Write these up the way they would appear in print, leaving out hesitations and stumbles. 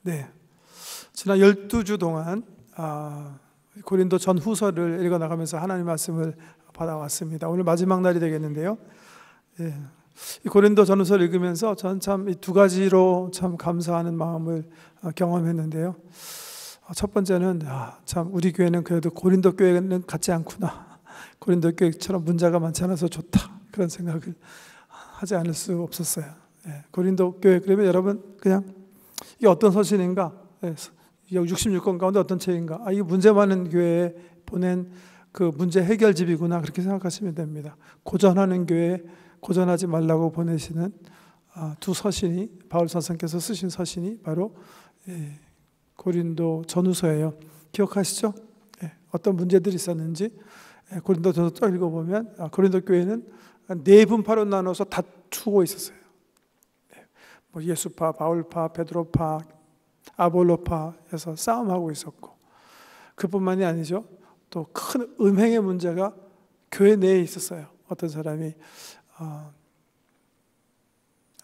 네, 지난 12주 동안 고린도 전후서를 읽어나가면서 하나님 말씀을 받아왔습니다. 오늘 마지막 날이 되겠는데요. 예, 이 고린도 전후서를 읽으면서 저는 참 이 두 가지로 참 감사하는 마음을 경험했는데요. 첫 번째는 참 우리 교회는 그래도 고린도 교회는 같지 않구나. 고린도 교회처럼 문제가 많지 않아서 좋다. 그런 생각을 하지 않을 수 없었어요. 예, 고린도 교회 그러면 여러분 그냥 이게 어떤 서신인가? 66권 가운데 어떤 책인가? 이게 문제 많은 교회에 보낸 그 문제 해결집이구나 그렇게 생각하시면 됩니다. 고전하는 교회에 고전하지 말라고 보내시는 두 서신이 바울 선생께서 쓰신 서신이 바로 고린도 전후서예요. 기억하시죠? 어떤 문제들이 있었는지 고린도 전후서 쭉 읽어보면 고린도 교회는 네 분파로 나눠서 다투고 있었어요. 예수파, 바울파, 베드로파, 아볼로파에서 싸움하고 있었고, 그뿐만이 아니죠. 또 큰 음행의 문제가 교회 내에 있었어요. 어떤 사람이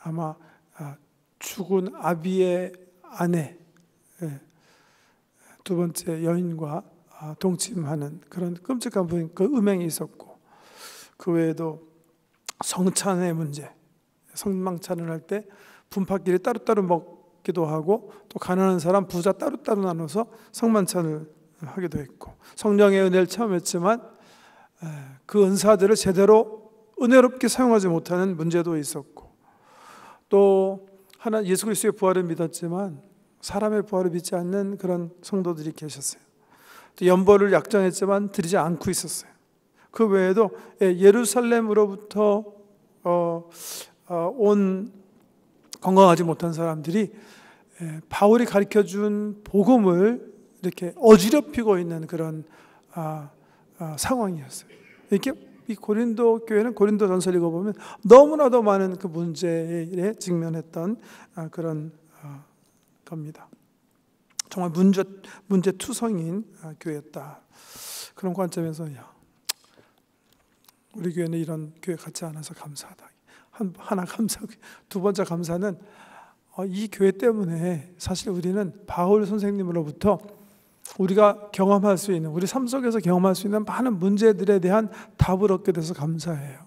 아마 죽은 아비의 아내, 두 번째 여인과 동침하는 그런 끔찍한 그 음행이 있었고, 그 외에도 성찬의 문제, 성망찬을 할 때 분파끼리 따로따로 먹기도 하고, 또 가난한 사람 부자 따로따로 나눠서 성만찬을 하기도 했고, 성령의 은혜를 체험했지만 그 은사들을 제대로 은혜롭게 사용하지 못하는 문제도 있었고, 또 하나 예수 그리스도의 부활을 믿었지만 사람의 부활을 믿지 않는 그런 성도들이 계셨어요. 또 연보를 약정했지만 드리지 않고 있었어요. 그 외에도 예루살렘으로부터 온 건강하지 못한 사람들이 바울이 가르쳐준 복음을 이렇게 어지럽히고 있는 그런 상황이었어요. 이렇게 이 고린도 교회는 고린도 전서를 읽어보면 너무나도 많은 그 문제에 직면했던 그런 겁니다. 정말 문제투성인 교회였다. 그런 관점에서 우리 교회는 이런 교회 같지 않아서 감사하다. 하나 감사하고, 두 번째 감사는 이 교회 때문에 사실 우리는 바울 선생님으로부터 우리가 경험할 수 있는, 우리 삶 속에서 경험할 수 있는 많은 문제들에 대한 답을 얻게 돼서 감사해요.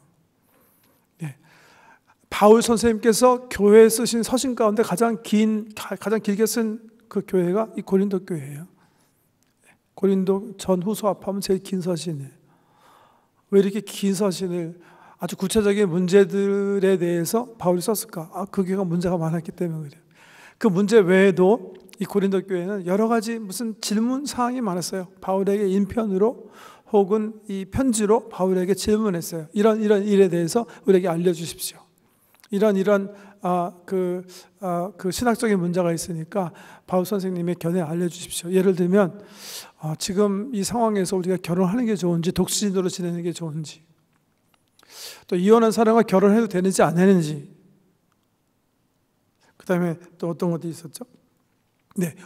바울 선생님께서 교회에 쓰신 서신 가운데 가장 길게 쓴 그 교회가 이 고린도 교회예요. 고린도 전후서 합하면 제일 긴 서신이에요. 왜 이렇게 긴 서신을 아주 구체적인 문제들에 대해서 바울이 썼을까? 그 교회가 문제가 많았기 때문에 그래요. 그 문제 외에도 이 고린도 교회는 여러 가지 무슨 질문 사항이 많았어요. 바울에게 인편으로 혹은 이 편지로 바울에게 질문했어요. 이런 일에 대해서 우리에게 알려주십시오. 이런 그 신학적인 문제가 있으니까 바울 선생님의 견해 알려주십시오. 예를 들면 지금 이 상황에서 우리가 결혼하는 게 좋은지 독신으로 지내는 게 좋은지, 또 이혼한 사람과 결혼해도 되는지 안 되는지, 그 다음에 또 어떤 것도 있었죠?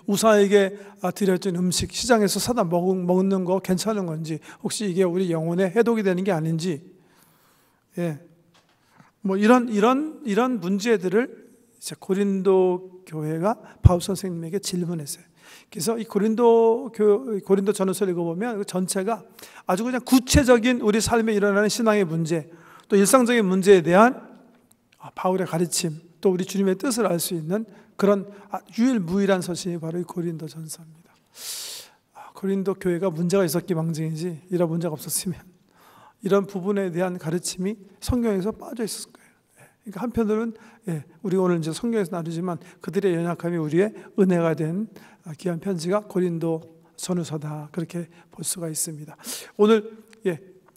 우사에게 드려진 음식 시장에서 사다 먹는 거 괜찮은 건지, 혹시 이게 우리 영혼에 해독이 되는 게 아닌지, 뭐 이런 문제들을 이제 고린도 교회가 바울 선생님에게 질문했어요. 그래서 이 고린도 전후서를 읽어보면 전체가 아주 그냥 구체적인 우리 삶에 일어나는 신앙의 문제, 또 일상적인 문제에 대한 바울의 가르침, 또 우리 주님의 뜻을 알 수 있는 그런 유일무이한 서신이 바로 이 고린도 전서입니다. 고린도 교회가 문제가 있었기망정이지 이런 문제가 없었으면 이런 부분에 대한 가르침이 성경에서 빠져 있었을 거예요. 그러니까 한편으로는 우리 오늘 이제 성경에서 나누지만 그들의 연약함이 우리의 은혜가 된 귀한 편지가 고린도 전후서다, 그렇게 볼 수가 있습니다. 오늘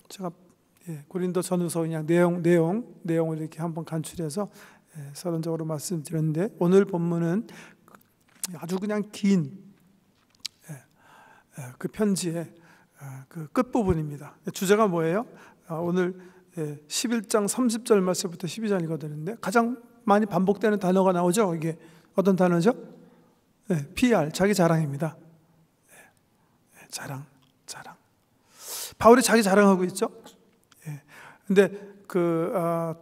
제가 고린도 전후서 그냥 내용을 이렇게 한번 간추려서 서론적으로 말씀드렸는데, 오늘 본문은 아주 그냥 긴 그 편지의 그 끝부분입니다. 주제가 뭐예요? 오늘 11장 30절 말씀부터 12절 읽어드리는데 가장 많이 반복되는 단어가 나오죠. 이게 어떤 단어죠? PR, 자기 자랑입니다. 자랑. 바울이 자기 자랑하고 있죠. 근데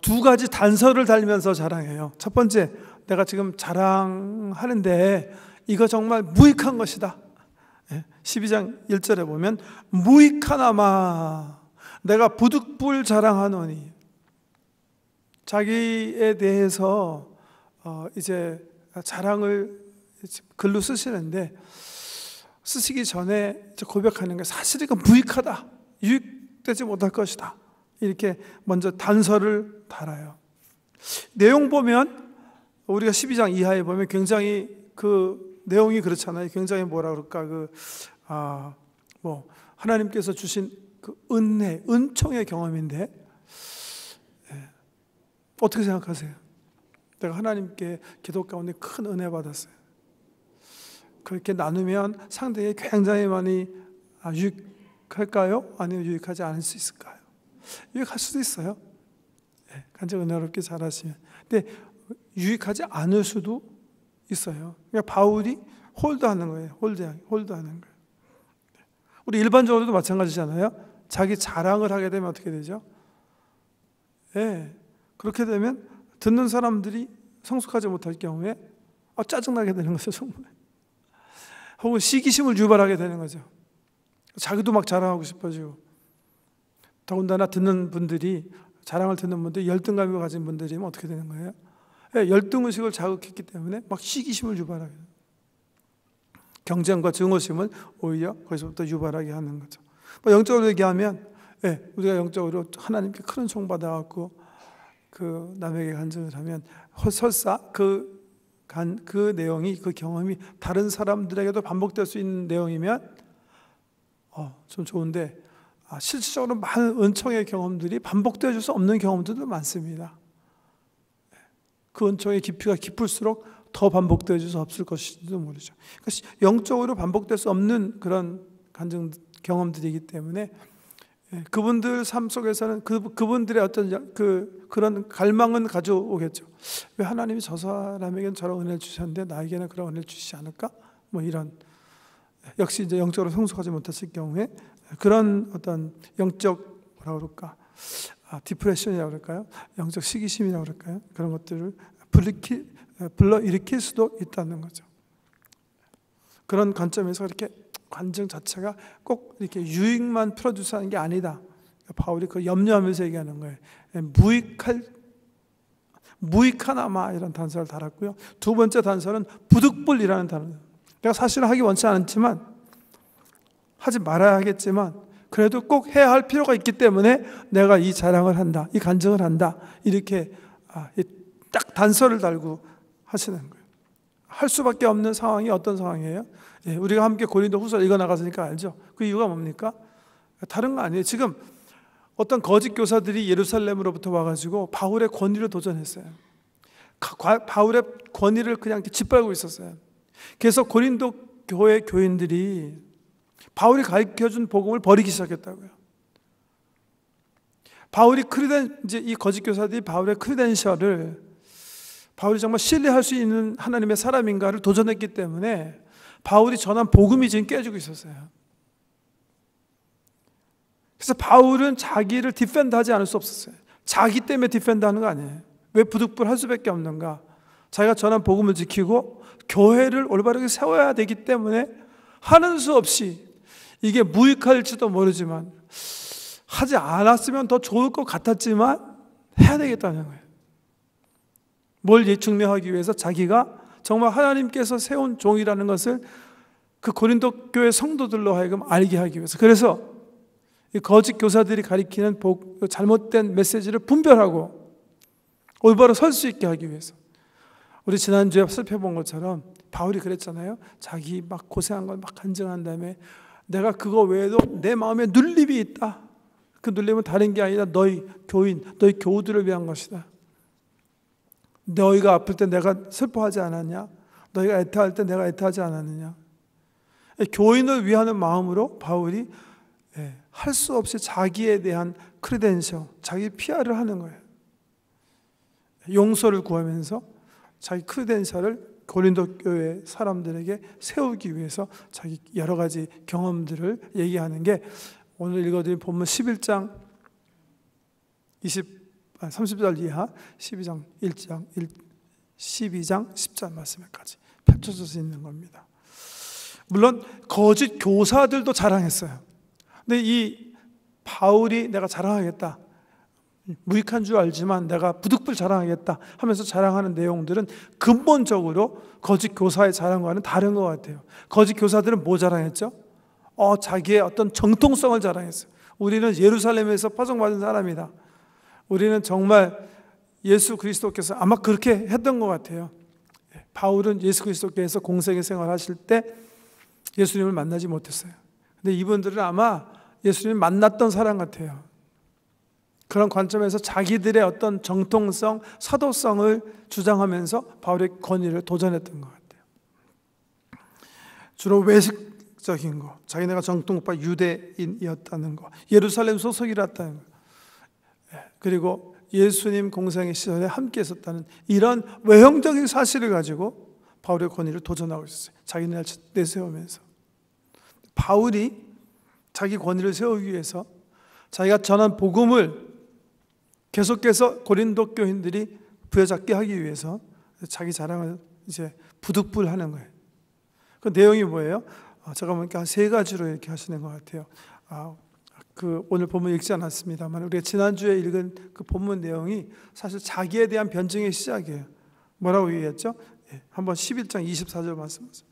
두 가지 단서를 달면서 자랑해요. 첫 번째, 내가 지금 자랑하는데 이거 정말 무익한 것이다. 12장 1절에 보면 무익하나마 내가 부득불 자랑하노니, 자기에 대해서 이제 자랑을 글로 쓰시는데 쓰시기 전에 고백하는 게 사실 이거 무익하다, 유익되지 못할 것이다, 이렇게 먼저 단서를 달아요. 내용 보면 우리가 12장 이하에 보면 굉장히 그 내용이 그렇잖아요. 굉장히 뭐라 그럴까, 하나님께서 주신 그 은혜, 은총의 경험인데, 어떻게 생각하세요? 내가 하나님께 기도 가운데 큰 은혜 받았어요. 그렇게 나누면 상대에게 굉장히 많이 유익할까요? 아니면 유익하지 않을 수 있을까요? 유익할 수도 있어요. 간증 은혜롭게 잘하시면. 근데 유익하지 않을 수도 있어요. 그러니까 바울이 홀드하는 거예요. 홀드하는 거예요. 우리 일반적으로도 마찬가지잖아요. 자기 자랑을 하게 되면 어떻게 되죠? 그렇게 되면 듣는 사람들이 성숙하지 못할 경우에 짜증나게 되는 거죠, 정말. 혹은 시기심을 유발하게 되는 거죠. 자기도 막 자랑하고 싶어지고. 더군다나 듣는 분들이, 자랑을 듣는 분들이 열등감을 가진 분들이면 어떻게 되는 거예요? 열등의식을 자극했기 때문에 막 시기심을 유발하게 돼요. 경쟁과 증오심을 오히려 거기서부터 유발하게 하는 거죠. 영적으로 얘기하면, 우리가 영적으로 하나님께 큰 은총 받아갖고 그 남에게 간증을 하면 설사 그 내용이, 그 경험이 다른 사람들에게도 반복될 수 있는 내용이면 좀 좋은데, 실질적으로 많은 은총의 경험들이 반복되어질 수 없는 경험들도 많습니다. 그 은총의 깊이가 깊을수록 더 반복되어질 수 없을 것인지도 모르죠. 그러니까 영적으로 반복될 수 없는 그런 간증 경험들이기 때문에 그분들 삶 속에서는 그분들의 어떤 그런 갈망은 가져오겠죠. 왜 하나님이 저 사람에게는 저런 은혜를 주셨는데 나에게는 그런 은혜를 주시지 않을까? 이런, 역시 이제 영적으로 성숙하지 못했을 경우에 그런 어떤 영적 디프레션이라고 그럴까요? 영적 시기심이라고 그럴까요? 그런 것들을 불러일으킬 수도 있다는 거죠. 그런 관점에서 이렇게 간증 자체가 꼭 이렇게 유익만 풀어주사는 게 아니다. 바울이 그 염려하면서 얘기하는 거예요. 무익하나마 이런 단서를 달았고요. 두 번째 단서는 부득불이라는 단어. 내가 사실은 하기 원치 않지만, 하지 말아야 하겠지만 그래도 꼭 해야 할 필요가 있기 때문에 내가 이 자랑을 한다, 이 간증을 한다, 이렇게 딱 단서를 달고 하시는 거예요. 할 수밖에 없는 상황이 어떤 상황이에요? 우리가 함께 고린도후서 읽어 나갔으니까 알죠. 그 이유가 뭡니까? 다른 거 아니에요. 지금 어떤 거짓 교사들이 예루살렘으로부터 와가지고 바울의 권위를 도전했어요. 바울의 권위를 그냥 짓밟고 있었어요. 그래서 고린도 교회 교인들이 바울이 가르쳐준 복음을 버리기 시작했다고요. 이 거짓 교사들이 바울의 크리덴셜을, 바울이 정말 신뢰할 수 있는 하나님의 사람인가를 도전했기 때문에 바울이 전한 복음이 지금 깨지고 있었어요. 그래서 바울은 자기를 디펜드하지 않을 수 없었어요. 자기 때문에 디펜드하는 거 아니에요. 왜 부득불 할 수밖에 없는가? 자기가 전한 복음을 지키고 교회를 올바르게 세워야 되기 때문에 하는 수 없이, 이게 무익할지도 모르지만, 하지 않았으면 더 좋을 것 같았지만 해야 되겠다는 거예요. 뭘 증명하기 위해서? 자기가 정말 하나님께서 세운 종이라는 것을 그 고린도 교회 성도들로 하여금 알게 하기 위해서. 그래서 이 거짓 교사들이 가리키는 잘못된 메시지를 분별하고 올바로 설 수 있게 하기 위해서. 우리 지난주에 살펴본 것처럼 바울이 그랬잖아요. 자기 막 고생한 걸 막 간증한 다음에 내가 그거 외에도 내 마음에 눌림이 있다. 그 눌림은 다른 게 아니라 너희 교인, 너희 교우들을 위한 것이다. 너희가 아플 때 내가 슬퍼하지 않았냐? 너희가 애타할 때 내가 애타하지 않았느냐? 교인을 위하는 마음으로 바울이 할 수 없이 자기에 대한 크리덴셜, 자기 PR을 하는 거예요. 용서를 구하면서 자기 크리덴셜을 고린도 교회 사람들에게 세우기 위해서 자기 여러 가지 경험들을 얘기하는 게 오늘 읽어드린 본문 11장 30절 이하 12장 10절 말씀까지 펼쳐져 있는 겁니다. 물론 거짓 교사들도 자랑했어요. 근데 이 바울이 내가 자랑하겠다, 무익한 줄 알지만 내가 부득불 자랑하겠다 하면서 자랑하는 내용들은 근본적으로 거짓 교사의 자랑과는 다른 것 같아요. 거짓 교사들은 뭐 자랑했죠? 자기의 어떤 정통성을 자랑했어요. 우리는 예루살렘에서 파송받은 사람이다. 우리는 정말 예수 그리스도께서 아마 그렇게 했던 것 같아요. 바울은 예수 그리스도께서 공생의 생활하실 때 예수님을 만나지 못했어요. 근데 이분들은 아마 예수님을 만났던 사람 같아요. 그런 관점에서 자기들의 어떤 정통성, 사도성을 주장하면서 바울의 권위를 도전했던 것 같아요. 주로 외식적인 거, 자기네가 정통파 유대인이었다는 거, 예루살렘 소속이었다는 거, 그리고 예수님 공생의 시절에 함께 있었다는 이런 외형적인 사실을 가지고 바울의 권위를 도전하고 있었어요. 자기네를 내세우면서. 바울이 자기 권위를 세우기 위해서 자기가 전한 복음을 계속해서 고린도 교인들이 부여잡게 하기 위해서 자기 자랑을 이제 부득불 하는 거예요. 그 내용이 뭐예요? 제가 보니까 세 가지로 이렇게 하시는 것 같아요. 오늘 본문 읽지 않았습니다만 우리가 지난주에 읽은 그 본문 내용이 사실 자기에 대한 변증의 시작이에요. 뭐라고 얘기했죠? 한번 11장 24절 말씀하세요.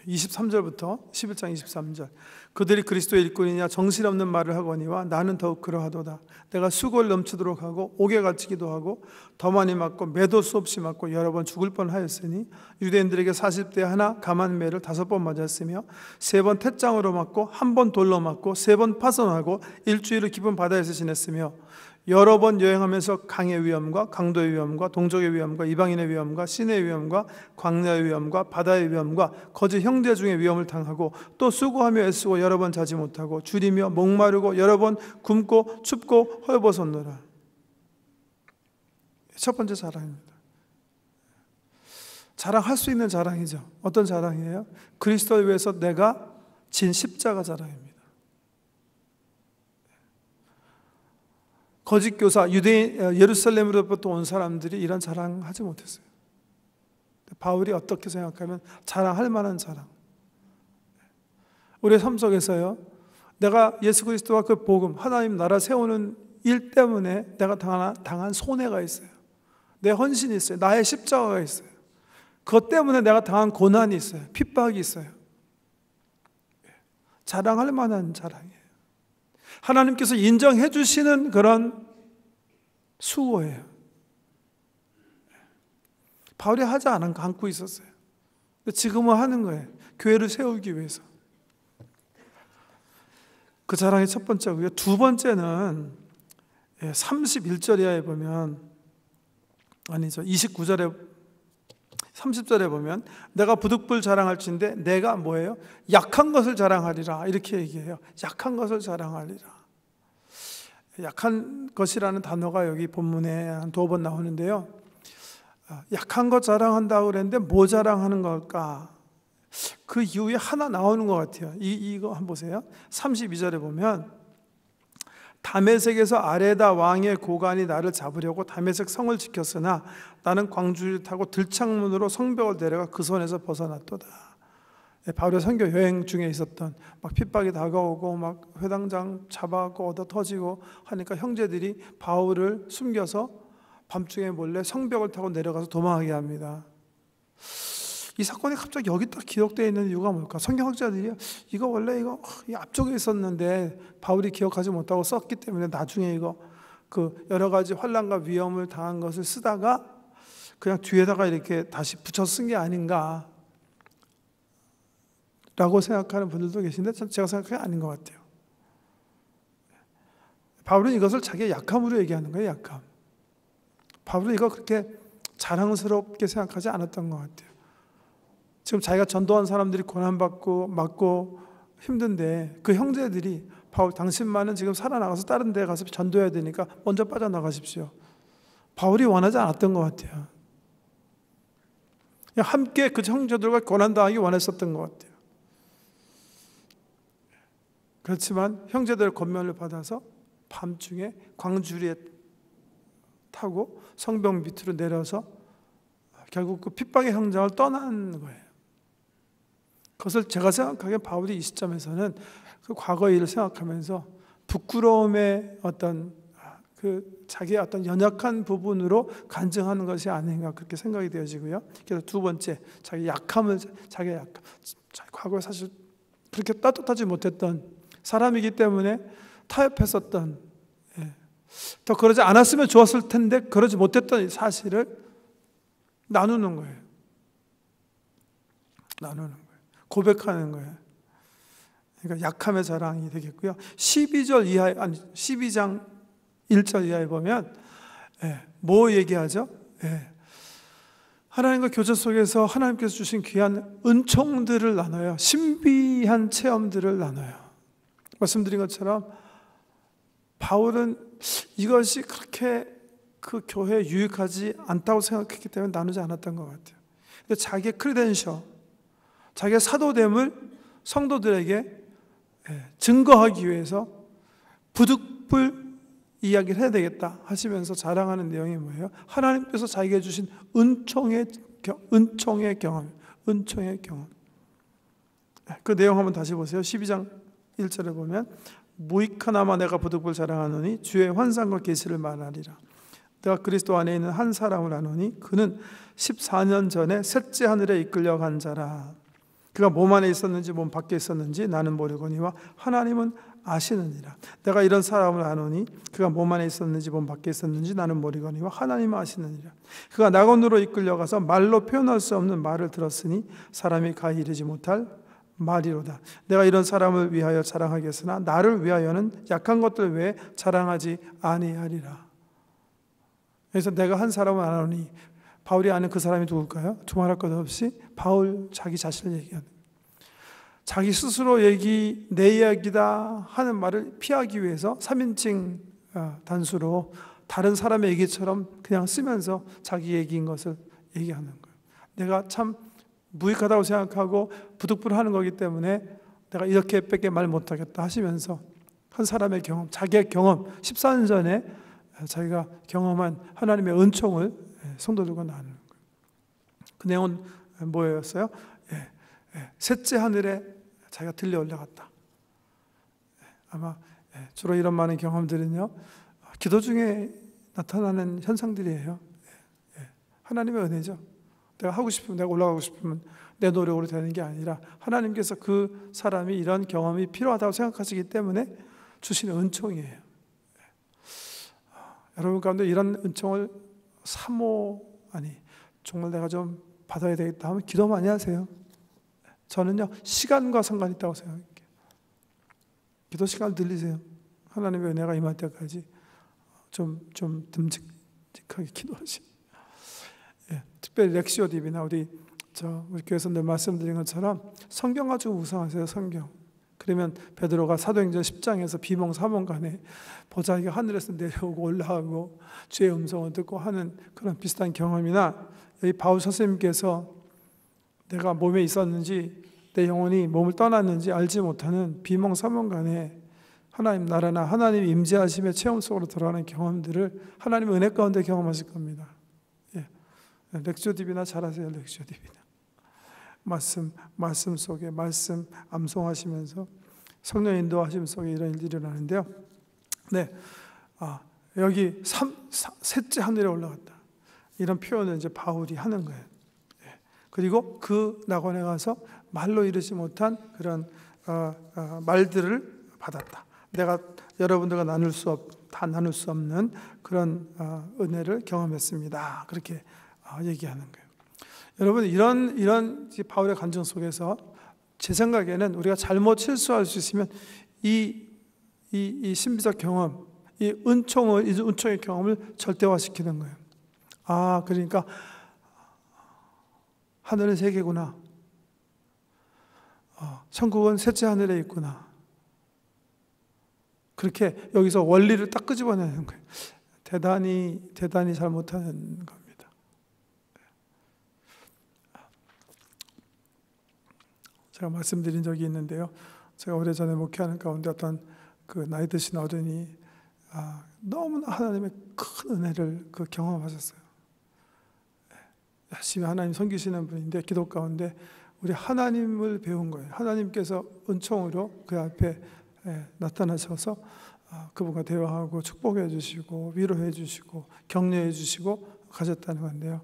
23절부터 11장 23절. 그들이 그리스도의 일꾼이냐 정신없는 말을 하거니와 나는 더욱 그러하도다. 내가 수고를 넘치도록 하고 옥에 갇히기도 하고 더 많이 맞고 매도 수없이 맞고 여러 번 죽을 뻔하였으니 유대인들에게 40대 하나 감한 매를 5번 맞았으며 3번 태장으로 맞고 1번 돌로 맞고 3번 파손하고 일주일을 깊은 바다에서 지냈으며 여러 번 여행하면서 강의 위험과 강도의 위험과 동족의 위험과 이방인의 위험과 신의 위험과 광야의 위험과 바다의 위험과 거짓 형제 중의 위험을 당하고 또 수고하며 애쓰고 여러 번 자지 못하고 줄이며 목마르고 여러 번 굶고 춥고 헐벗었노라. 첫 번째 자랑입니다. 자랑할 수 있는 자랑이죠. 어떤 자랑이에요? 그리스도를 위해서 내가 진 십자가 자랑입니다. 거짓 교사, 유대인, 예루살렘으로부터 온 사람들이 이런 자랑하지 못했어요. 바울이 어떻게 생각하면 자랑할 만한 자랑. 우리의 삶 속에서요, 내가 예수 그리스도와 그 복음, 하나님 나라 세우는 일 때문에 내가 당한 손해가 있어요. 내 헌신이 있어요. 나의 십자가가 있어요. 그것 때문에 내가 당한 고난이 있어요. 핍박이 있어요. 자랑할 만한 자랑이에요. 하나님께서 인정해 주시는 그런 수고예요. 바울이 하지 않고 있었어요. 지금은 하는 거예요. 교회를 세우기 위해서. 그 자랑이 첫 번째고요. 두 번째는 31절에 보면, 아니죠, 29절에 30절에 보면 내가 부득불 자랑할진대 내가 뭐예요? 약한 것을 자랑하리라, 이렇게 얘기해요. 약한 것을 자랑하리라. 약한 것이라는 단어가 여기 본문에 한 2번 나오는데요, 약한 것 자랑한다고 그랬는데 뭐 자랑하는 걸까? 그 이후에 하나 나오는 것 같아요. 이거 한번 보세요. 32절에 보면 다메섹에서 아레다 왕의 고관이 나를 잡으려고 다메섹 성을 지켰으나 나는 광주를 타고 들창문으로 성벽을 내려가 그 손에서 벗어났도다. 바울의 선교 여행 중에 있었던 막 핍박이 다가오고 막 회당장 잡아가고 얻어 터지고 하니까 형제들이 바울을 숨겨서 밤중에 몰래 성벽을 타고 내려가서 도망하게 합니다. 이 사건이 갑자기 여기 딱 기록되어 있는 이유가 뭘까? 성경학자들이 이거 원래 이거 앞쪽에 있었는데 바울이 기억하지 못하고 썼기 때문에 나중에 이거 그 여러 가지 환난과 위험을 당한 것을 쓰다가 그냥 뒤에다가 이렇게 다시 붙여 쓴 게 아닌가 라고 생각하는 분들도 계신데 제가 생각하기엔 아닌 것 같아요. 바울은 이것을 자기의 약함으로 얘기하는 거예요. 약함. 바울은 이거 그렇게 자랑스럽게 생각하지 않았던 것 같아요. 지금 자기가 전도한 사람들이 고난받고 맞고 힘든데 그 형제들이 바울 당신만은 지금 살아나가서 다른 데 가서 전도해야 되니까 먼저 빠져나가십시오. 바울이 원하지 않았던 것 같아요. 그냥 함께 그 형제들과 고난당하기 원했었던 것 같아요. 그렇지만 형제들의 권면을 받아서 밤중에 광주리에 타고 성벽 밑으로 내려서 결국 그 핍박의 현장을 떠난 거예요. 그것을 제가 생각하기에 바울이 이 시점에서는 그 과거의 일을 생각하면서 부끄러움의 어떤 그 자기의 어떤 연약한 부분으로 간증하는 것이 아닌가 그렇게 생각이 되어지고요. 그래서 두 번째, 자기의 약함, 과거에 사실 그렇게 따뜻하지 못했던 사람이기 때문에 타협했었던, 더 그러지 않았으면 좋았을 텐데 그러지 못했던 사실을 나누는 거예요. 나누는 거예요. 고백하는 거예요. 그러니까 약함의 자랑이 되겠고요. 12절 이하에, 아니 12장 1절 이하에 보면 뭐 얘기하죠? 하나님과 교제 속에서 하나님께서 주신 귀한 은총들을 나눠요. 신비한 체험들을 나눠요. 말씀드린 것처럼 바울은 이것이 그렇게 그 교회에 유익하지 않다고 생각했기 때문에 나누지 않았던 것 같아요. 근데 자기의 크레덴셜, 자기의 사도됨을 성도들에게 증거하기 위해서 부득불 이야기를 해야 되겠다 하시면서 자랑하는 내용이 뭐예요? 하나님께서 자기에게 주신 은총의 경험. 그 내용 한번 다시 보세요. 12장 1절에 보면 무익하나마 내가 부득불 자랑하노니 주의 환상과 계시를 말하리라. 내가 그리스도 안에 있는 한 사람을 아노니 그는 14년 전에 셋째 하늘에 이끌려 간 자라. 그가 몸 안에 있었는지 몸 밖에 있었는지 나는 모르거니와 하나님은 아시느니라. 내가 이런 사람을 아노니 그가 몸 안에 있었는지 몸 밖에 있었는지 나는 모르거니와 하나님은 아시느니라. 그가 낙원으로 이끌려가서 말로 표현할 수 없는 말을 들었으니 사람이 가히 이르지 못할 말이로다. 내가 이런 사람을 위하여 자랑하겠으나 나를 위하여는 약한 것들 외에 자랑하지 아니하리라. 그래서 내가 한 사람을 아노니 바울이 아는 그 사람이 누굴까요? 두말할 것 없이 바울 자기 자신을 얘기하는, 자기 스스로 내 이야기다 하는 말을 피하기 위해서 3인칭 단수로 다른 사람의 얘기처럼 그냥 쓰면서 자기 얘기인 것을 얘기하는 거예요. 내가 참 무익하다고 생각하고 부득불하는 거기 때문에 내가 이렇게밖에 말 못하겠다 하시면서 한 사람의 경험, 자기의 경험, 14년 전에 자기가 경험한 하나님의 은총을 성도들과 나누는 거예요. 그 내용은 뭐였어요? 셋째 하늘에 자기가 들려 올라갔다. 아마 주로 이런 많은 경험들은요, 기도 중에 나타나는 현상들이에요. 하나님의 은혜죠. 내가 하고 싶으면, 내가 올라가고 싶으면 내 노력으로 되는 게 아니라 하나님께서 그 사람이 이런 경험이 필요하다고 생각하시기 때문에 주시는 은총이에요. 여러분 가운데 이런 은총을 정말 내가 좀 받아야 되겠다 하면 기도 많이 하세요. 저는요, 시간과 상관이 있다고 생각해요. 기도 시간을 늘리세요. 하나님의 은혜가 임할 때까지 좀 듬직하게 기도하시. 특별히 렉시오 DB나 우리 교회에서 늘 말씀드린 것처럼 성경 가지고 묵상하세요. 성경. 그러면 베드로가 사도행전 10장에서 비몽사몽간에 보자기가 하늘에서 내려오고 올라가고 주의 음성을 듣고 하는 그런 비슷한 경험이나, 여기 바울 선생님께서 내가 몸에 있었는지 내 영혼이 몸을 떠났는지 알지 못하는 비몽사몽간에 하나님 나라나 하나님 임재하심의 체험 속으로 들어가는 경험들을 하나님의 은혜 가운데 경험하실 겁니다. 렉시오 DB나 잘하세요. 렉시오 DB나 말씀 속에 말씀 암송하시면서 성령 인도하심 속에 이런 일들이 일어나는데요. 여기 셋째 하늘에 올라갔다, 이런 표현을 이제 바울이 하는 거예요. 그리고 그 낙원에 가서 말로 이르지 못한 그런 말들을 받았다. 내가 여러분들과 다 나눌 수 없는 그런 은혜를 경험했습니다. 그렇게 얘기하는 거예요. 여러분, 이런 바울의 간증 속에서 제 생각에는 우리가 잘못 실수할 수 있으면 이 신비적 경험, 이 은총의 경험을 절대화시키는 거예요. 그러니까 하늘은 세 개구나. 천국은 셋째 하늘에 있구나. 그렇게 여기서 원리를 딱 끄집어내는 거예요. 대단히 잘못하는 겁니다. 제가 말씀드린 적이 있는데요. 제가 오래전에 목회하는 가운데 어떤 그 나이 드신 어른이 너무나 하나님의 큰 은혜를 경험하셨어요. 열심히 하나님 섬기시는 분인데 기도 가운데 우리 하나님을 배운 거예요. 하나님께서 은총으로 그 앞에 나타나셔서 그분과 대화하고 축복해 주시고 위로해 주시고 격려해 주시고 가셨다는 건데요.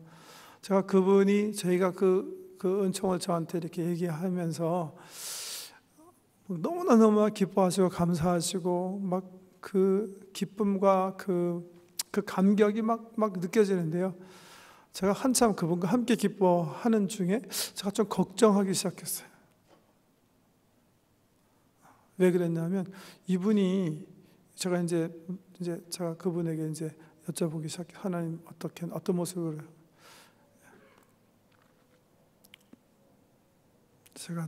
제가 저희가 그 은총을 저한테 이렇게 얘기하면서 너무나 기뻐하시고 감사하시고 막 그 기쁨과 그 감격이 막 느껴지는데요. 제가 한참 그분과 함께 기뻐하는 중에 제가 좀 걱정하기 시작했어요. 왜 그랬냐면 이분이 제가 이제 제가 그분에게 이제 여쭤보기 시작해요. 하나님 어떤 모습으로 제가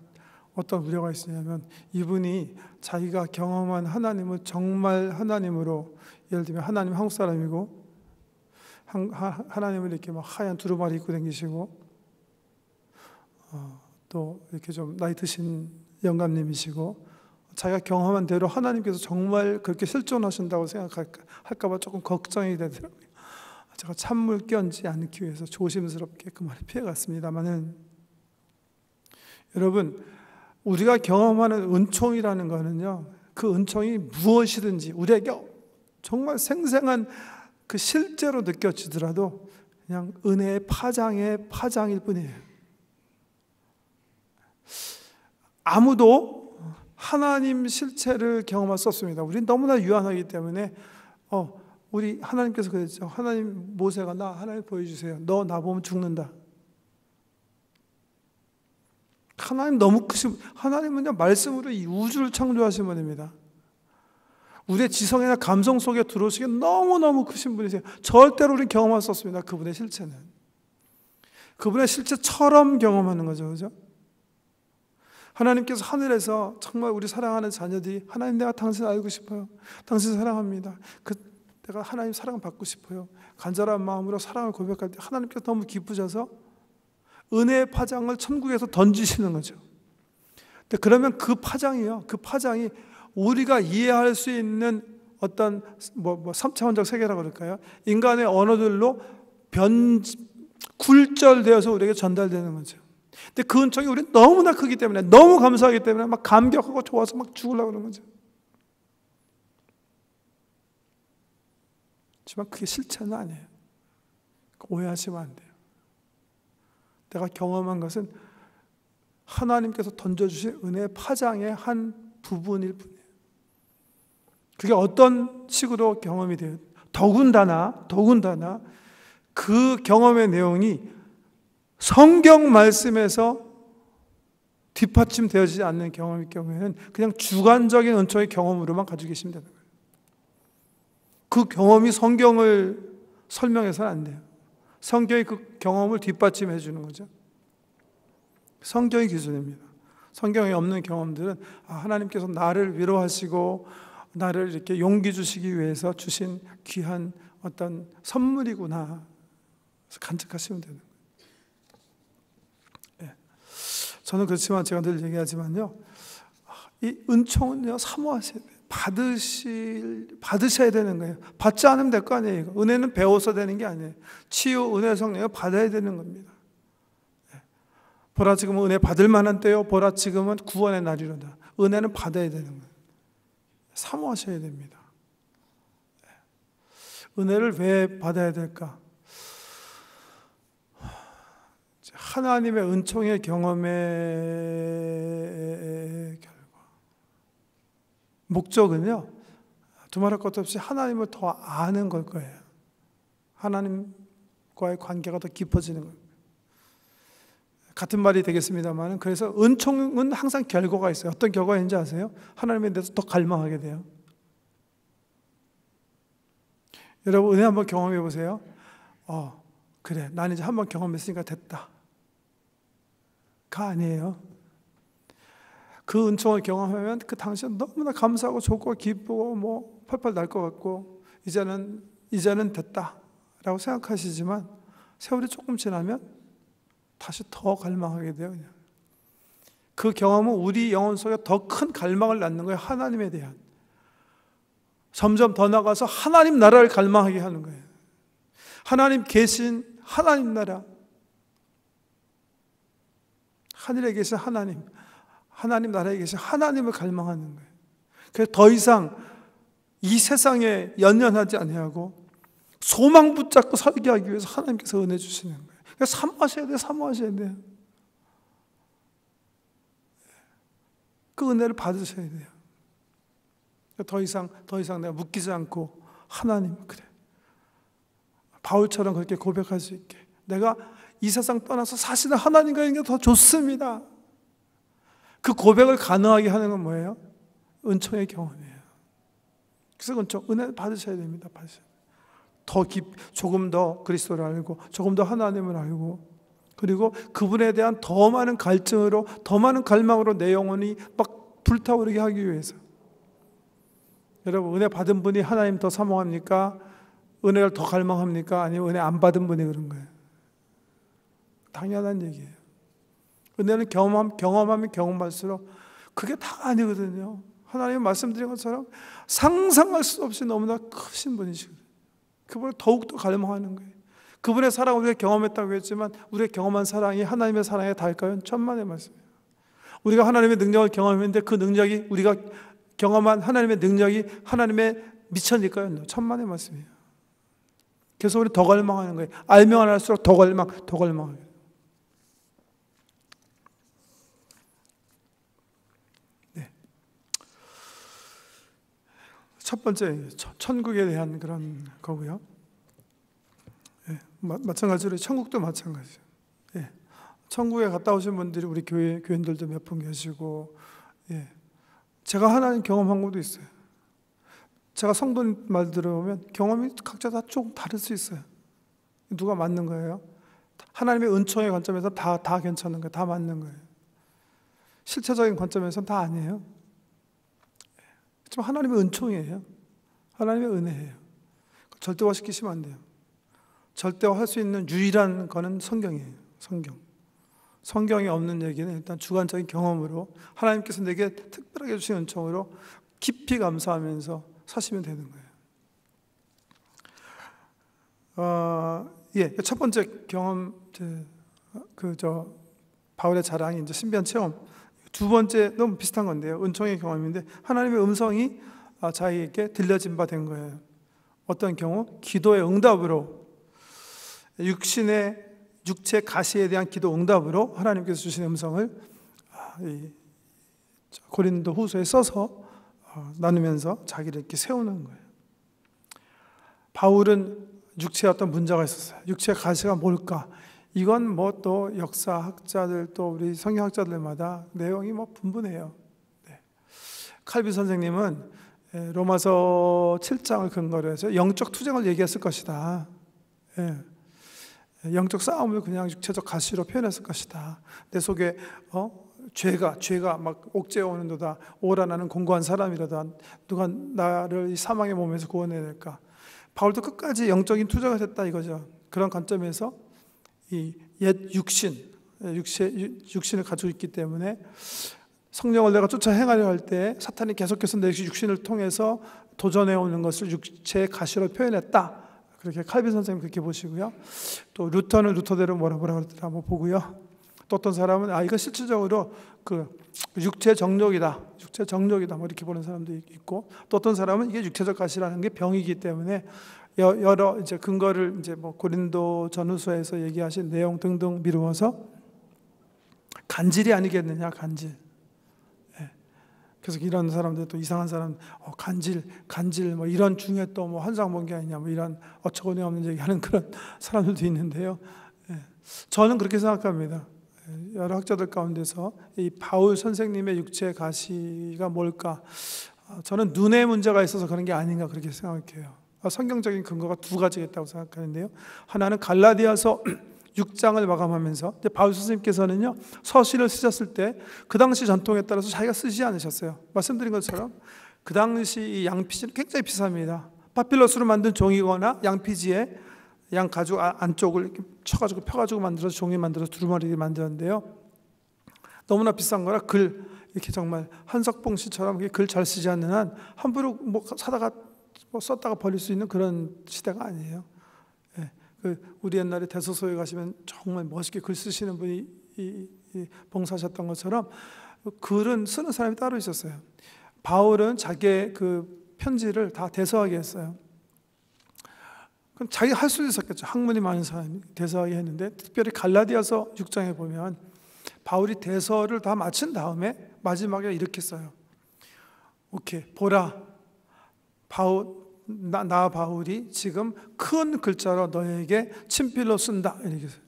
어떤 우려가 있으냐면 이분이 자기가 경험한 하나님을 정말 하나님으로, 예를 들면 하나님 한국 사람이고 하나님을 이렇게 막 하얀 두루마리 입고 다니시고 또 이렇게 좀 나이 드신 영감님이시고 자기가 경험한 대로 하나님께서 정말 그렇게 실존하신다고 생각할까 봐 조금 걱정이 되더라고요. 제가 찬물 끼얹지 않기 위해서 조심스럽게 그 말을 피해갔습니다만은, 여러분, 우리가 경험하는 은총이라는 거는요, 그 은총이 무엇이든지 우리에게 정말 생생한 그 실제로 느껴지더라도 그냥 은혜의 파장일 뿐이에요. 아무도 하나님 실체를 경험할 수 없습니다. 우리는 너무나 유한하기 때문에 우리 하나님께서 그랬죠. 하나님, 모세가 하나님 보여주세요. 너 나 보면 죽는다. 하나님 너무 크신, 하나님은요 말씀으로 이 우주를 창조하신 분입니다. 우리의 지성이나 감성 속에 들어오시기에 너무너무 크신 분이세요. 절대로 우리는 경험할 수 없습니다. 그분의 실체는 그분의 실체처럼 경험하는 거죠. 그죠? 하나님께서 하늘에서 정말 우리 사랑하는 자녀들이 하나님, 내가 당신 알고 싶어요. 당신 사랑합니다. 내가 하나님 사랑 받고 싶어요. 간절한 마음으로 사랑을 고백할 때 하나님께서 너무 기쁘셔서 은혜의 파장을 천국에서 던지시는 거죠. 근데 그러면 그 파장이 우리가 이해할 수 있는 어떤 3차원적 세계라고 그럴까요? 인간의 언어들로 굴절되어서 우리에게 전달되는 거죠. 근데 그 은총이 우리는 너무나 크기 때문에, 너무 감사하기 때문에 막 감격하고 좋아서 막 죽으려고 그러는 거죠. 하지만 그게 실체는 아니에요. 오해하시면 안 돼요. 내가 경험한 것은 하나님께서 던져주신 은혜의 파장의 한 부분일 뿐이에요. 그게 어떤 식으로 경험이 돼요. 더군다나 그 경험의 내용이 성경 말씀에서 뒷받침되어지지 않는 경험일 경우에는 그냥 주관적인 은총의 경험으로만 가지고 계시면 되는 거예요. 그 경험이 성경을 설명해서는 안 돼요. 성경이 그 경험을 뒷받침해 주는 거죠. 성경의 기준입니다. 성경에 없는 경험들은 하나님께서 나를 위로하시고 나를 이렇게 용기 주시기 위해서 주신 귀한 어떤 선물이구나, 그래서 간직하시면 되는 거예요. 저는 그렇지만 제가 늘 얘기하지만요, 이 은총은요 사모하셔야 돼요. 받으셔야 되는 거예요. 받지 않으면 될 거 아니에요. 은혜는 배워서 되는 게 아니에요. 치유, 은혜, 성령을 받아야 되는 겁니다. 보라, 지금은 은혜 받을 만한 때요. 보라, 지금은 구원의 날이로다. 은혜는 받아야 되는 거예요. 사모하셔야 됩니다. 은혜를 왜 받아야 될까? 하나님의 은총의 경험의 결과, 목적은요, 두말할 것도 없이 하나님을 더 아는 걸 거예요. 하나님과의 관계가 더 깊어지는 거예요. 같은 말이 되겠습니다만, 그래서 은총은 항상 결과가 있어요. 어떤 결과가 있는지 아세요? 하나님에 대해서 더 갈망하게 돼요. 여러분, 은혜 한번 경험해 보세요. 그래, 난 이제 한번 경험했으니까 됐다 가 아니에요. 그 은총을 경험하면 그 당시는 너무나 감사하고 좋고 기쁘고 펄펄 날 것 같고 이제는 됐다라고 생각하시지만, 세월이 조금 지나면 다시 더 갈망하게 돼요. 그냥. 그 경험은 우리 영혼 속에 더 큰 갈망을 낳는 거예요. 하나님에 대한. 점점 더 나가서 하나님 나라를 갈망하게 하는 거예요. 하나님 계신 하나님 나라, 하늘에 계신 하나님, 하나님 나라에 계신 하나님을 갈망하는 거예요. 그래서 더 이상 이 세상에 연연하지 아니하고 소망 붙잡고 살게 하기 위해서 하나님께서 은혜 주시는 거예요. 그러니까 사모하셔야 돼요. 사모하셔야 돼요. 그 은혜를 받으셔야 돼요. 더 이상 내가 묶이지 않고 하나님, 그래, 바울처럼 그렇게 고백할 수 있게, 내가 이 세상 떠나서 사실은 하나님과 있는 게 더 좋습니다. 그 고백을 가능하게 하는 건 뭐예요? 은총의 경험이에요. 그래서 은총, 은혜를 받으셔야 됩니다. 받으셔야 돼요. 조금 더 그리스도를 알고, 조금 더 하나님을 알고, 그리고 그분에 대한 더 많은 갈증으로, 더 많은 갈망으로 내 영혼이 막 불타오르게 하기 위해서. 여러분, 은혜 받은 분이 하나님 더 사모합니까? 은혜를 더 갈망합니까? 아니면 은혜 안 받은 분이 그런 거예요? 당연한 얘기예요. 은혜는 경험하면 경험할수록 그게 다 아니거든요. 하나님이 말씀드린 것처럼 상상할 수 없이 너무나 크신 분이시거든요. 그분을 더욱더 갈망하는 거예요. 그분의 사랑을 우리가 경험했다고 했지만 우리가 경험한 사랑이 하나님의 사랑에 닿을까요? 천만의 말씀이에요. 우리가 하나님의 능력을 경험했는데 그 능력이, 우리가 경험한 하나님의 능력이 하나님의 미천일까요? 천만의 말씀이에요. 그래서 우리 더 갈망하는 거예요. 알면 알수록 더 갈망하는 거예요. 네. 첫 번째, 천국에 대한 그런 거고요. 네. 마찬가지로 천국도 마찬가지죠. 네. 천국에 갔다 오신 분들이 우리 교인들도 몇 분 계시고, 예. 제가 하나님 경험한 것도 있어요. 제가 성도님 말 들어보면 경험이 각자 다 조금 다를 수 있어요. 누가 맞는 거예요? 하나님의 은총의 관점에서 다 괜찮은 거예요. 다 맞는 거예요. 실체적인 관점에서는 다 아니에요. 하지만 하나님의 은총이에요. 하나님의 은혜예요. 절대화시키시면 안 돼요. 절대화할 수 있는 유일한 거는 성경이에요. 성경이 없는 얘기는 일단 주관적인 경험으로 하나님께서 내게 특별하게 주신 은총으로 깊이 감사하면서 사시면 되는 거예요. 첫 번째 경험, 바울의 자랑이 이제 신비한 체험. 두 번째 너무 비슷한 건데요. 은총의 경험인데 하나님의 음성이 자기에게 들려진 바 된 거예요. 어떤 경우? 기도의 응답으로, 육체 가시에 대한 기도 응답으로 하나님께서 주신 음성을 고린도 후서에 써서 나누면서 자기를 이렇게 세우는 거예요. 바울은 육체에 어떤 문제가 있었어요. 육체의 가시가 뭘까? 이건 뭐 또 역사학자들 또 우리 성경학자들마다 내용이 뭐 분분해요. 네. 칼빈 선생님은 로마서 7장을 근거로 해서 영적 투쟁을 얘기했을 것이다. 예. 영적 싸움을 그냥 육체적 가시로 표현했을 것이다. 내 속에 죄가 막 옥죄어 오는도다. 오라 나는 공고한 사람이라다. 누가 나를 이 사망의 몸에서 구원해야 될까? 바울도 끝까지 영적인 투쟁을 했다 이거죠. 그런 관점에서 이 옛 육신을 가지고 있기 때문에 성령을 내가 쫓아 행하려 할 때 사탄이 계속해서 내 육신을 통해서 도전해 오는 것을 육체의 가시로 표현했다. 그렇게 칼빈 선생님 그렇게 보시고요. 또 루터는 루터대로 뭐라 그러더라 한번 보고요. 또 어떤 사람은 이거 실질적으로 그 육체 정욕이다 뭐 이렇게 보는 사람도 있고, 또 어떤 사람은 이게 육체적 가시라는 게 병이기 때문에 여러 이제 근거를 이제 뭐 고린도 전후서에서 얘기하신 내용 등등 미루어서 간질이 아니겠느냐, 간질. 그래서 이런 사람들 또 이상한 사람 간질 뭐 이런 중에 또 뭐 환상 본 게 아니냐 뭐 이런 어처구니 없는 얘기하는 그런 사람들도 있는데요. 저는 그렇게 생각합니다. 여러 학자들 가운데서 이 바울 선생님의 육체 가시가 뭘까? 저는 눈에 문제가 있어서 그런 게 아닌가 그렇게 생각해요. 성경적인 근거가 두 가지가 있다고 생각하는데요. 하나는 갈라디아서 6장을 마감하면서 바울 선생님께서는요 서신을 쓰셨을 때 그 당시 전통에 따라서 자기가 쓰지 않으셨어요. 말씀드린 것처럼 그 당시 이 양피지는 굉장히 비쌉니다. 파필러스로 만든 종이거나 양피지에 양 가죽 안쪽을 이렇게 쳐가지고 펴가지고 만들어서 종이 만들어서 두루마리 만드는데요. 너무나 비싼 거라 글 이렇게 정말 한석봉 씨처럼 글 잘 쓰지 않는 한 함부로 뭐 사다가 썼다가 버릴 수 있는 그런 시대가 아니에요. 예, 우리 옛날에 대소서에 가시면 정말 멋있게 글 쓰시는 분이 봉사하셨던 것처럼 글은 쓰는 사람이 따로 있었어요. 바울은 자기의 그 편지를 다 대서하게 했어요. 그럼 자기 할 수도 있었겠죠. 학문이 많은 사람이 대서하게 했는데, 특별히 갈라디아서 6장에 보면 바울이 대서를 다 마친 다음에 마지막에 이렇게 써요. 오케이, 보라, 나 바울이 지금 큰 글자로 너에게 친필로 쓴다, 이렇게 써요.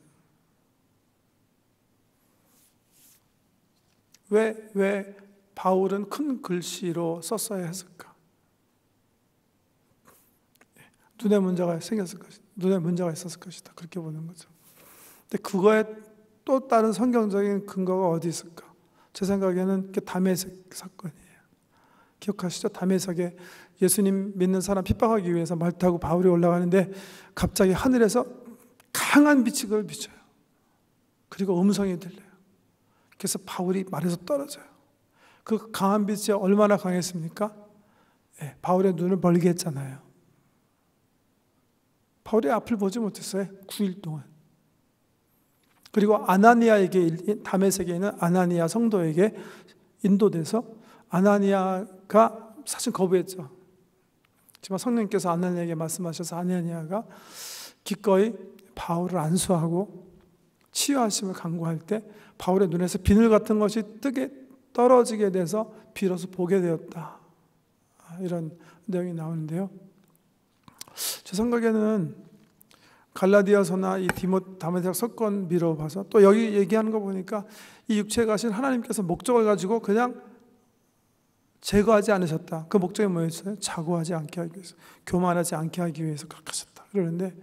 왜 바울은 큰 글씨로 썼어야 했을까? 눈에 문제가 생겼을 것이다. 눈에 문제가 있었을 것이다. 그렇게 보는 거죠. 근데 그거에 또 다른 성경적인 근거가 어디 있을까? 제 생각에는 다메섹 사건이에요. 기억하시죠? 다메섹에 예수님 믿는 사람 핍박하기 위해서 말 타고 바울이 올라가는데 갑자기 하늘에서 강한 빛이 그걸 비춰요. 그리고 음성이 들려요. 그래서 바울이 말에서 떨어져요. 그 강한 빛이 얼마나 강했습니까? 네, 바울의 눈을 멀게 했잖아요. 바울의 앞을 보지 못했어요. 9일 동안. 그리고 아나니아에게, 다메섹에 있는 아나니아 성도에게 인도돼서, 아나니아가 사실 거부했죠. 하지만 성령님께서 아나니아에게 말씀하셔서 아나니아가 기꺼이 바울을 안수하고 치유하심을 간구할 때 바울의 눈에서 비늘 같은 것이 뜨게 떨어지게 돼서 비로소 보게 되었다. 이런 내용이 나오는데요. 제 생각에는 갈라디아서나 이 다메섹 사건 미뤄 봐서, 또 여기 얘기하는 거 보니까 이 육체에 가신 하나님께서 목적을 가지고 그냥 제거하지 않으셨다. 그 목적이 뭐였어요? 자고하지 않게 하기 위해서, 교만하지 않게 하기 위해서 그렇게 하셨다. 그러는데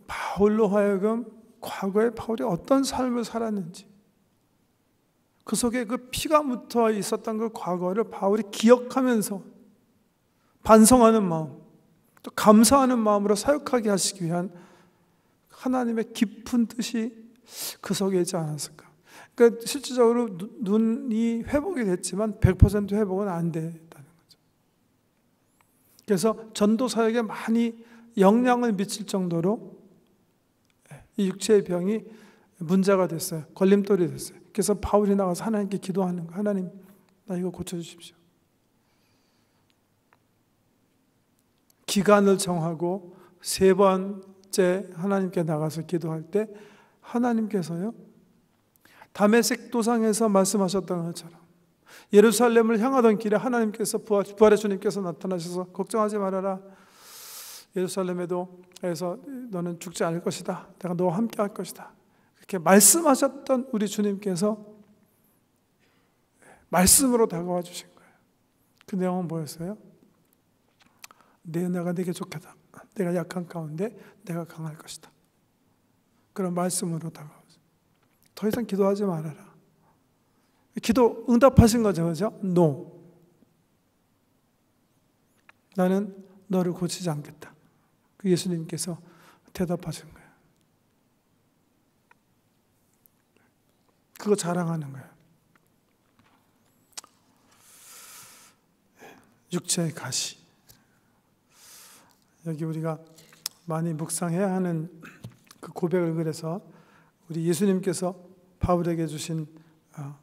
바울로 하여금 과거에 바울이 어떤 삶을 살았는지, 그 속에 그 피가 묻어 있었던 그 과거를 바울이 기억하면서 반성하는 마음, 또 감사하는 마음으로 사역하게 하시기 위한 하나님의 깊은 뜻이 그 속에 있지 않았을까. 그러니까 실질적으로 눈이 회복이 됐지만 100% 회복은 안 됐다는 거죠. 그래서 전도 사역에 많이 영향을 미칠 정도로 이 육체의 병이 문제가 됐어요. 걸림돌이 됐어요. 그래서 바울이 나가서 하나님께 기도하는 거예요. 하나님, 나 이거 고쳐주십시오. 기간을 정하고 3번째 하나님께 나가서 기도할 때 하나님께서요, 다메섹 도상에서 말씀하셨던 것처럼 예루살렘을 향하던 길에 하나님께서 부활의 주님께서 나타나셔서 걱정하지 말아라. 예루살렘에서 너는 죽지 않을 것이다. 내가 너와 함께 할 것이다. 이렇게 말씀하셨던 우리 주님께서 말씀으로 다가와 주신 거예요. 그 내용은 뭐였어요? 내 은혜가 내게 좋겠다. 내가 약한 가운데 내가 강할 것이다. 그런 말씀으로 다가오죠. 더 이상 기도하지 말아라. 기도 응답하신 거죠, 그죠? No. 나는 너를 고치지 않겠다. 그 예수님께서 대답하신 거예요. 그거 자랑하는 거예요. 육체의 가시. 여기 우리가 많이 묵상해야 하는 그 고백을, 그래서 우리 예수님께서 바울에게 주신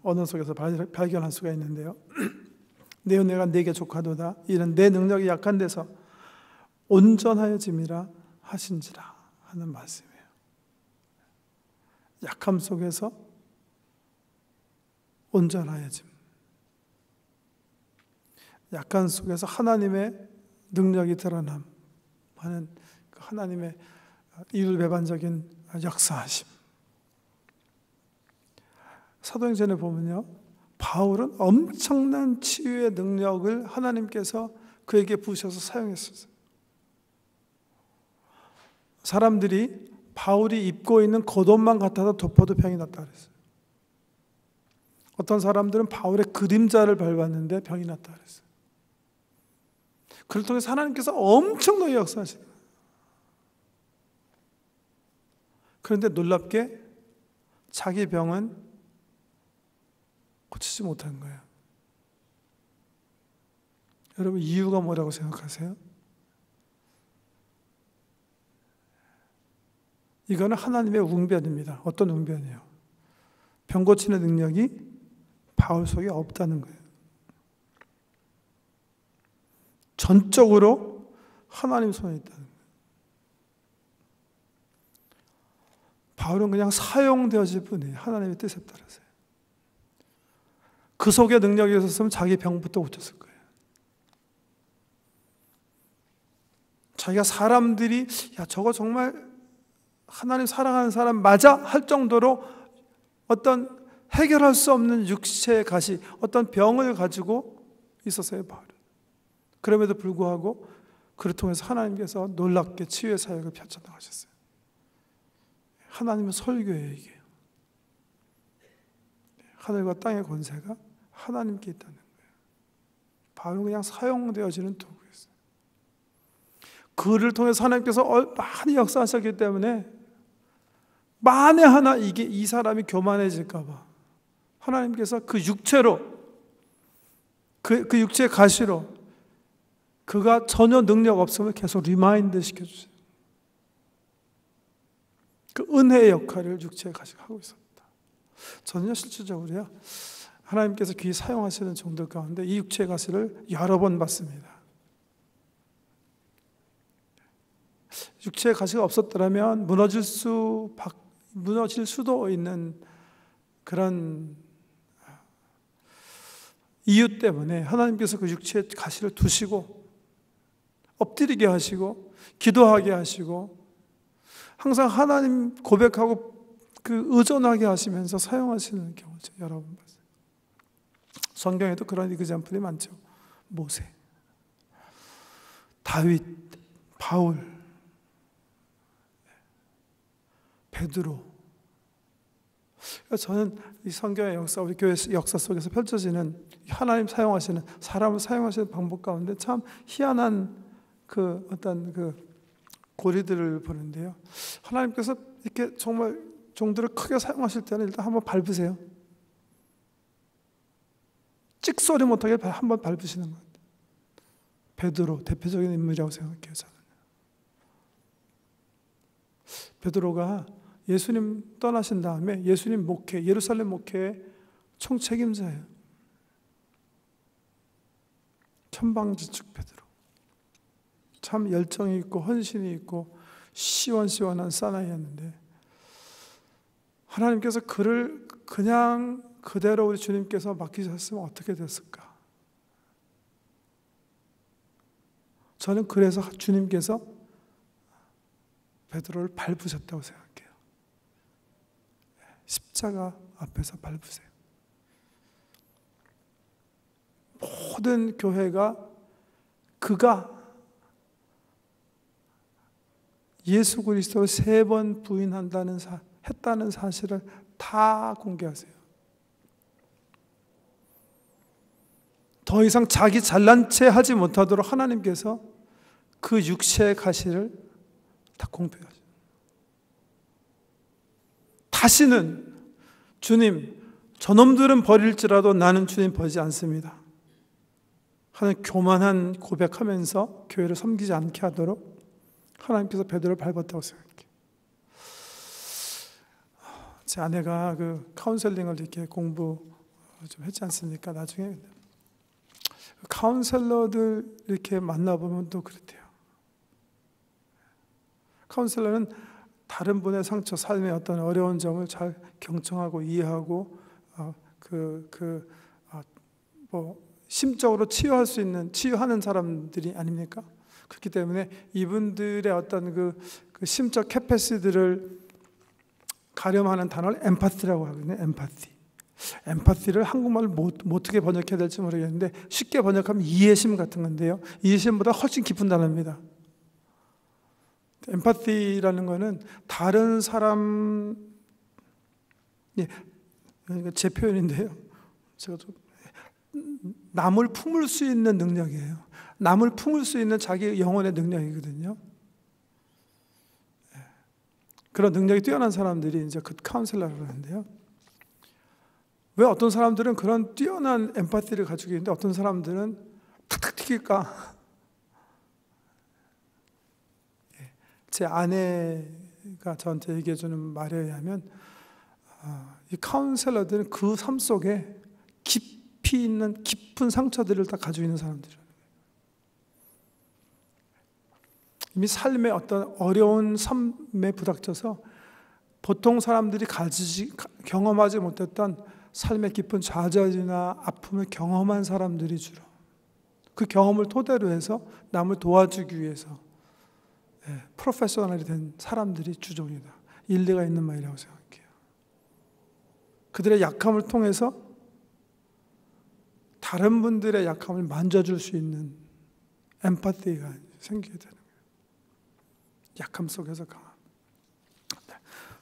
언어 속에서 발견할 수가 있는데요. 내 은혜가 내게 족하도다. 이런 내 능력이 약한 데서 온전하여짐이라 하신지라 하는 말씀이에요. 약함 속에서 온전하여짐. 약함 속에서 하나님의 능력이 드러남 하는 그 하나님의 이율배반적인 역사하심. 사도행전에 보면요, 바울은 엄청난 치유의 능력을 하나님께서 그에게 부으셔서 사용했었어요. 사람들이 바울이 입고 있는 겉옷만 같아도 덮어도 병이 났다 그랬어요. 어떤 사람들은 바울의 그림자를 밟았는데 병이 났다 그랬어요. 그를 통해서 하나님께서 엄청나게 역사하시는 거예요. 그런데 놀랍게 자기 병은 고치지 못한 거예요. 여러분, 이유가 뭐라고 생각하세요? 이거는 하나님의 웅변입니다. 어떤 웅변이에요? 병 고치는 능력이 바울 속에 없다는 거예요. 전적으로 하나님 손에 있다는 거예요. 바울은 그냥 사용되어질 뿐이에요. 하나님의 뜻에 따라서요. 그 속에 능력이 있었으면 자기 병부터 고쳤을 거예요. 자기가 사람들이 야, 저거 정말 하나님 사랑하는 사람 맞아? 할 정도로 어떤 해결할 수 없는 육체의 가시, 어떤 병을 가지고 있었어요, 바울은. 그럼에도 불구하고 그를 통해서 하나님께서 놀랍게 치유의 사역을 펼쳐나가셨어요. 하나님의 설교예요, 이게. 하늘과 땅의 권세가 하나님께 있다는 거예요. 바울은 그냥 사용되어지는 도구였어요. 그를 통해서 하나님께서 많이 역사하셨기 때문에 만에 하나 이 사람이 교만해질까 봐 하나님께서 그 육체로 그 육체의 가시로 그가 전혀 능력 없음을 계속 리마인드 시켜주세요. 그 은혜의 역할을 육체의 가시가 하고 있습니다. 저는요, 실질적으로요, 하나님께서 귀히 사용하시는 종들 가운데 이 육체의 가시를 여러 번 봤습니다. 육체의 가시가 없었더라면 무너질 수도 있는 그런 이유 때문에 하나님께서 그 육체의 가시를 두시고 엎드리게 하시고 기도하게 하시고 항상 하나님 고백하고 그 의존하게 하시면서 사용하시는 경우죠. 여러 번 봤어요. 성경에도 그런 이그젬플이 많죠. 모세, 다윗, 바울, 베드로. 저는 이 성경의 역사, 우리 교회 역사 속에서 펼쳐지는 하나님 사용하시는, 사람을 사용하시는 방법 가운데 참 희한한 그 어떤 그 고리들을 보는데요. 하나님께서 이렇게 정말 종들을 크게 사용하실 때는 일단 한번 밟으세요. 찍소리 못하게 한번 밟으시는 것 같아요. 베드로 대표적인 인물이라고 생각해요, 저는. 베드로가 예수님 떠나신 다음에 예수님 목회, 예루살렘 목회의 총책임자예요. 천방지축 베드로. 참 열정이 있고 헌신이 있고 시원시원한 사나이였는데 하나님께서 그를 그냥 그대로 우리 주님께서 맡기셨으면 어떻게 됐을까? 저는 그래서 주님께서 베드로를 밟으셨다고 생각해요. 십자가 앞에서 밟으세요. 모든 교회가 그가 예수 그리스도를 3번 했다는 사실을 다 공개하세요. 더 이상 자기 잘난 체 하지 못하도록 하나님께서 그 육체의 가시를 다 공개하세요. 다시는 주님, 저놈들은 버릴지라도 나는 주님 버리지 않습니다 하는 교만한 고백하면서 교회를 섬기지 않게 하도록 하나님께서 베드로를 밟았다고 생각해요. 제 아내가 그 카운셀링을 이렇게 공부 좀 했지 않습니까? 나중에 카운셀러들 이렇게 만나보면 또 그렇대요. 카운셀러는 다른 분의 상처, 삶의 어떤 어려운 점을 잘 경청하고 이해하고 심적으로 치유하는 사람들이 아닙니까? 그렇기 때문에 이분들의 어떤 그 심적 캐패시티를 가늠하는 단어를 엠파티라고 하거든요. 엠파티를 한국말로 어떻게 번역해야 될지 모르겠는데 쉽게 번역하면 이해심 같은 건데요. 이해심보다 훨씬 깊은 단어입니다. 엠파티라는 거는 다른 사람, 제 표현인데요. 제가 좀 남을 품을 수 있는 능력이에요. 남을 품을 수 있는 자기 영혼의 능력이거든요. 그런 능력이 뛰어난 사람들이 이제 그 카운셀러라고 하는데요. 왜 어떤 사람들은 그런 뛰어난 엠파티를 가지고 있는데 어떤 사람들은 탁탁 튀길까? 제 아내가 저한테 얘기해주는 말에 의하면 이 카운셀러들은 그 삶 속에 깊이 있는 깊은 상처들을 다 가지고 있는 사람들이에요. 이미 삶의 어떤 어려운 삶에 부닥쳐서 보통 사람들이 경험하지 못했던 삶의 깊은 좌절이나 아픔을 경험한 사람들이 주로 그 경험을 토대로 해서 남을 도와주기 위해서 프로페셔널이 된 사람들이 주종이다. 일리가 있는 말이라고 생각해요. 그들의 약함을 통해서 다른 분들의 약함을 만져줄 수 있는 엠파티가 생기게 되는 거예요. 약함 속에서 강함.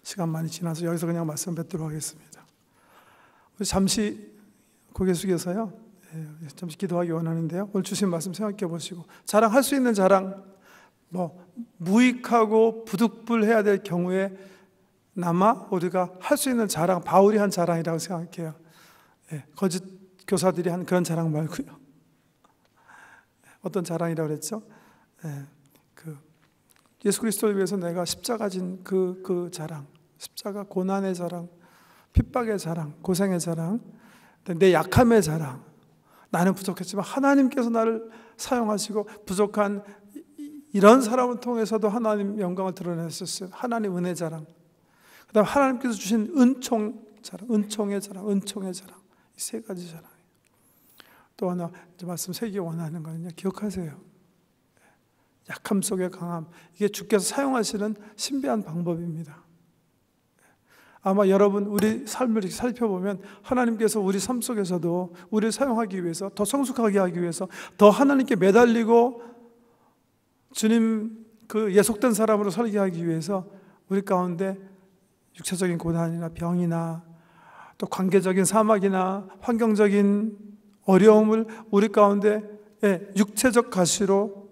시간 많이 지나서 여기서 그냥 말씀 뵙도록 하겠습니다. 우리 잠시 고개 숙여서요. 잠시 기도하기 원하는데요. 오늘 주신 말씀 생각해 보시고 자랑할 수 있는 자랑, 무익하고 부득불해야 될 경우에 남아 우리가 할 수 있는 자랑, 바울이 한 자랑이라고 생각해요. 거짓 교사들이 한 그런 자랑 말고요. 어떤 자랑이라고 그랬죠? 예수 그리스도를 위해서 내가 십자가 진 그 자랑, 십자가 고난의 자랑, 핍박의 자랑, 고생의 자랑, 내 약함의 자랑. 나는 부족했지만 하나님께서 나를 사용하시고 부족한 이런 사람을 통해서도 하나님 영광을 드러냈었어요. 하나님 은혜 자랑. 그 다음 하나님께서 주신 은총 자랑, 은총의 자랑, 은총의 자랑. 이 세 가지 자랑. 또 하나 말씀 세기 원하는 거는요. 기억하세요. 약함 속의 강함. 이게 주께서 사용하시는 신비한 방법입니다. 아마 여러분 우리 삶을 살펴보면 하나님께서 우리 삶 속에서도 우리를 사용하기 위해서 더 성숙하게 하기 위해서 더 하나님께 매달리고 주님 그 예속된 사람으로 살게 하기 위해서 우리 가운데 육체적인 고난이나 병이나 또 관계적인 사막이나 환경적인 어려움을 우리 가운데 육체적 가시로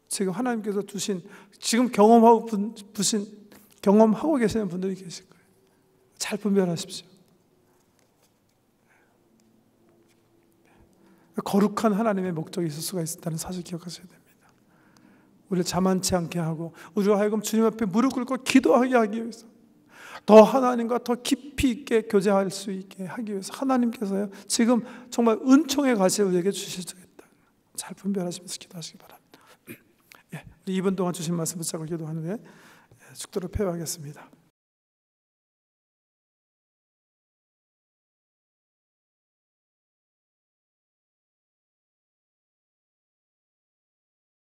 지금 하나님께서 두신 지금 경험하고 계시는 분들이 계실 거예요. 잘 분별하십시오. 거룩한 하나님의 목적이 있을 수가 있다는 사실 기억하셔야 됩니다. 우리를 자만치 않게 하고 우리로 하여금 주님 앞에 무릎 꿇고 기도하게 하기 위해서 더 하나님과 더 깊이 있게 교제할 수 있게 하기 위해서 하나님께서요 지금 정말 은총의 가시를 우리에게 주실 수 있다. 잘 분별하시면서 기도하시기 바랍니다. 2분 동안 주신 말씀 붙잡고 기도하는데 축도로 표현하겠습니다.